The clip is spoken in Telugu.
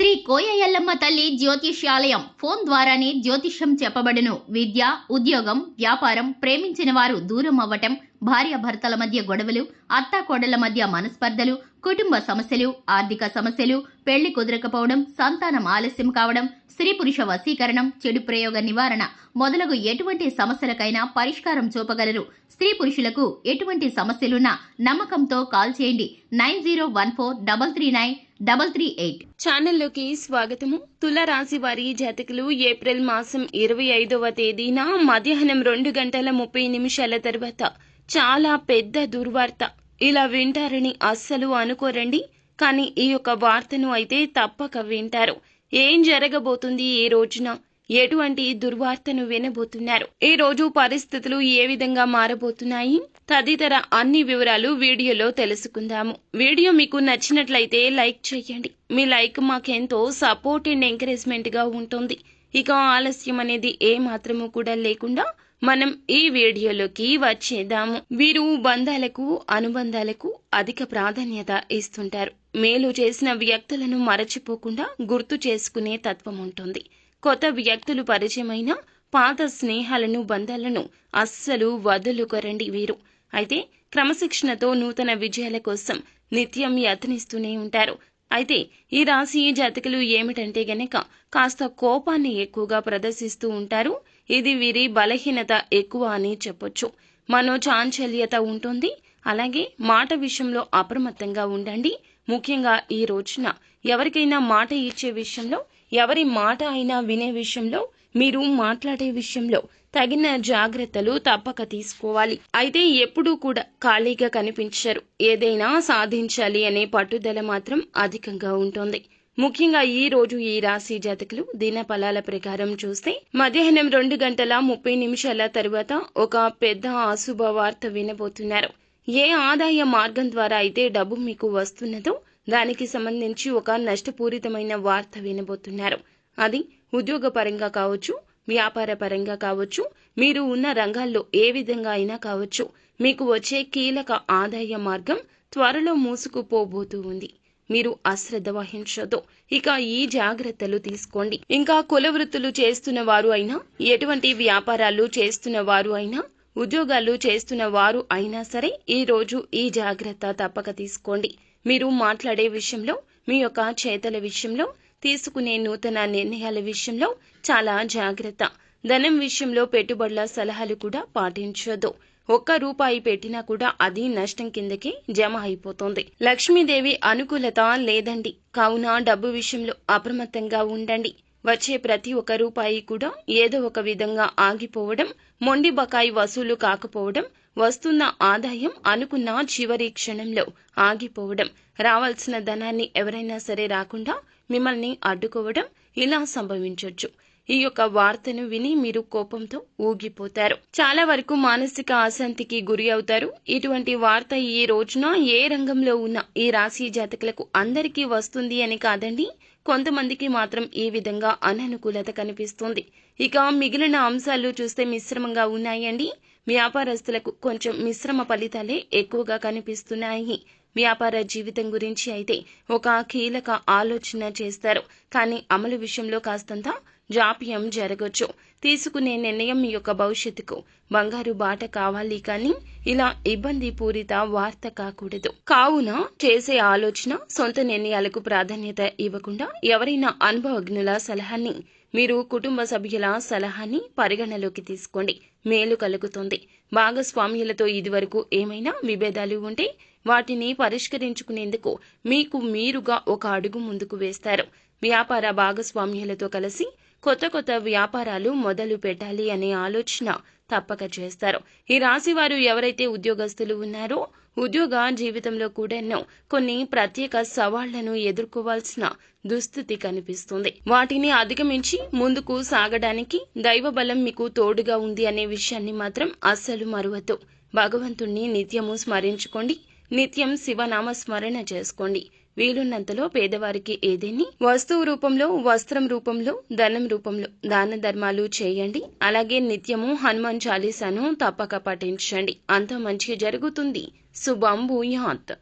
శ్రీ కోయ ఎల్లమ్మ తల్లి జ్యోతిష్యాలయం ఫోన్ ద్వారానే జ్యోతిష్యం చెప్పబడును. విద్య, ఉద్యోగం, వ్యాపారం, ప్రేమించిన వారు దూరం అవ్వటం, భార్యాభర్తల మధ్య గొడవలు, అత్తాకోడళ్ల మధ్య మనస్పర్ధలు, కుటుంబ సమస్యలు, ఆర్థిక సమస్యలు, పెళ్లి కుదరకపోవడం, సంతానం ఆలస్యం కావడం, స్త్రీ పురుష వశీకరణం, చెడు ప్రయోగ నివారణ మొదలగు ఎటువంటి సమస్యలకైనా పరిష్కారం చూపగలరు. స్త్రీ పురుషులకు ఎటువంటి సమస్యలున్నా నమ్మకంతో కాల్ చేయండి. 9014339338. ఛానల్లోకి స్వాగతము. తులారాశి వారి జాతకులు ఏప్రిల్ మాసం 25వ తేదీన మధ్యాహ్నం 2:30 తర్వాత చాలా పెద్ద దుర్వార్త ఇలా వింటారని అస్సలు అనుకోరండి. కానీ ఈ యొక్క వార్తను అయితే తప్పక వింటారు. ఏం జరగబోతుంది ఈ రోజున, ఎటువంటి దుర్వార్తను వినబోతున్నారు, ఈ రోజు పరిస్థితులు ఏ విధంగా మారబోతున్నాయి తదితర అన్ని వివరాలు వీడియోలో తెలుసుకుందాము. వీడియో మీకు నచ్చినట్లయితే లైక్ చేయండి. మీ లైక్ మాకెంతో సపోర్ట్ అండ్ ఎంకరేజ్మెంట్ గా ఉంటుంది. ఇక ఆలస్యం అనేది ఏ మాత్రము కూడా లేకుండా మనం ఈ వీడియోలోకి వచ్చేద్దాము. వీరు బంధాలకు, అనుబంధాలకు అధిక ప్రాధాన్యత ఇస్తుంటారు. మేలు చేసిన వ్యక్తులను మరచిపోకుండా గుర్తు చేసుకునే తత్వం ఉంటుంది. కొత్త వ్యక్తులు పరిచయమైన పాత స్నేహాలను, బంధాలను అస్సలు వదులుకోరండి వీరు. అయితే క్రమశిక్షణతో నూతన విజయాల కోసం నిత్యం యత్నిస్తూనే ఉంటారు. అయితే ఈ రాశి జాతకులు ఏమిటంటే గనక కాస్త కోపాన్ని ఎక్కువగా ప్రదర్శిస్తూ ఉంటారు. ఇది వీరి బలహీనత ఎక్కువ అని చెప్పొచ్చు. మనోచాంచల్యత ఉంటుంది. అలాగే మాట విషయంలో అప్రమత్తంగా ఉండండి. ముఖ్యంగా ఈ రోజున ఎవరికైనా మాట ఇచ్చే విషయంలో, ఎవరి మాట అయినా వినే విషయంలో, మీరు మాట్లాడే విషయంలో తగిన జాగ్రత్తలు తప్పక తీసుకోవాలి. అయితే ఎప్పుడూ కూడా ఖాళీగా కనిపించరు. ఏదైనా సాధించాలి అనే పట్టుదల మాత్రం అధికంగా ఉంటుంది. ముఖ్యంగా ఈ రోజు ఈ రాశి జాతకులు దిన ఫలాల ప్రకారం చూస్తే మధ్యాహ్నం 2:30 తరువాత ఒక పెద్ద అశుభ వార్త వినబోతున్నారు. ఏ ఆదాయ మార్గం ద్వారా అయితే డబ్బు మీకు వస్తున్నదో దానికి సంబంధించి ఒక నష్టపూరితమైన వార్త వినబోతున్నారు. అది ఉద్యోగ పరంగా కావచ్చు, వ్యాపార పరంగా కావచ్చు, మీరు ఉన్న రంగాల్లో ఏ విధంగా అయినా కావచ్చు. మీకు వచ్చే కీలక ఆదాయ మార్గం త్వరలో మూసుకుపోబోతూ ఉంది. మీరు అశ్రద్ధ వహించొద్దు. ఇక ఈ జాగ్రత్తలు తీసుకోండి. ఇంకా కుల వృత్తులు చేస్తున్న వారు అయినా, ఎటువంటి వ్యాపారాలు చేస్తున్న వారు అయినా, ఉద్యోగాలు చేస్తున్న వారు అయినా సరే ఈ రోజు ఈ జాగ్రత్త తప్పక తీసుకోండి. మీరు మాట్లాడే విషయంలో, మీ యొక్క చేతల విషయంలో, తీసుకునే నూతన నిర్ణయాల విషయంలో చాలా జాగ్రత్త. ధనం విషయంలో పెట్టుబడుల సలహాలు కూడా పాటించొద్దు. ₹1 పెట్టినా కూడా అది నష్టం కిందకి జమ అయిపోతుంది. లక్ష్మీదేవి అనుకూలత లేదండి. కావున డబ్బు విషయంలో అప్రమత్తంగా ఉండండి. వచ్చే ప్రతి ₹1 కూడా ఏదో ఒక విధంగా ఆగిపోవడం, మొండి బకాయి వసూలు కాకపోవడం, వస్తున్న ఆదాయం అనుకున్న చివరి క్షణంలో ఆగిపోవడం, రావాల్సిన ధనాన్ని ఎవరైనా సరే రాకుండా మిమ్మల్ని అడ్డుకోవడం ఇలా సంభవించొచ్చు. ఈ యొక్క వార్తను విని మీరు కోపంతో ఊగిపోతారు. చాలా వరకు మానసిక అశాంతికి గురి అవుతారు. ఇటువంటి వార్త ఈ రోజున ఏ రంగంలో ఉన్న ఈ రాశి జాతకులకు అందరికీ వస్తుంది అని కాదండి, కొంతమందికి మాత్రం ఈ విధంగా అననుకూలత కనిపిస్తుంది. ఇక మిగిలిన అంశాలు చూస్తే మిశ్రమంగా ఉన్నాయండి. వ్యాపారస్తులకు కొంచెం మిశ్రమ ఫలితాలే ఎక్కువగా కనిపిస్తున్నాయి. వ్యాపార జీవితం గురించి అయితే ఒక కీలక ఆలోచన చేస్తారు. కానీ అమలు విషయంలో కాస్తంత జాప్యం జరగొచ్చు. తీసుకునే నిర్ణయం మీ యొక్క భవిష్యత్తుకు బంగారు బాట కావాలి, కానీ ఇలా ఇబ్బంది పూరిత వార్త కాకూడదు. కావున చేసే ఆలోచన, సొంత నిర్ణయాలకు ప్రాధాన్యత ఇవ్వకుండా ఎవరైనా అనుభవజ్ఞుల సలహాన్ని, మీరు కుటుంబ సభ్యుల సలహాన్ని పరిగణలోకి తీసుకోండి. మేలు కలుగుతుంది. భాగస్వామ్యులతో ఇదివరకు ఏమైనా విభేదాలు ఉంటే వాటిని పరిష్కరించుకునేందుకు మీకు మీరుగా ఒక అడుగు ముందుకు వేస్తారు. వ్యాపార భాగస్వామ్యులతో కలిసి కొత్త వ్యాపారాలు మొదలు పెట్టాలి అనే ఆలోచన తప్పక చేస్తారు. ఈ రాశి వారు ఎవరైతే ఉద్యోగస్తులు ఉన్నారో ఉద్యోగ జీవితంలో కూడా కొన్ని ప్రత్యేక సవాళ్లను ఎదుర్కోవాల్సిన దుస్థితి కనిపిస్తుంది. వాటిని అధిగమించి ముందుకు సాగడానికి దైవ బలం మీకు తోడుగా ఉంది అనే విషయాన్ని మాత్రం అస్సలు మరువద్దు. భగవంతుణ్ణి నిత్యము స్మరించుకోండి. నిత్యం శివనామ స్మరణ చేసుకోండి. వీలున్నంతలో పేదవారికి ఏదేని వస్తువు రూపంలో, వస్త్రం రూపంలో, ధనం రూపంలో దాన ధర్మాలు చేయండి. అలాగే నిత్యము హనుమాన్ చాలీసాను తప్పక పఠించండి. అంత మంచి జరుగుతుంది. శుభం భూయాత్.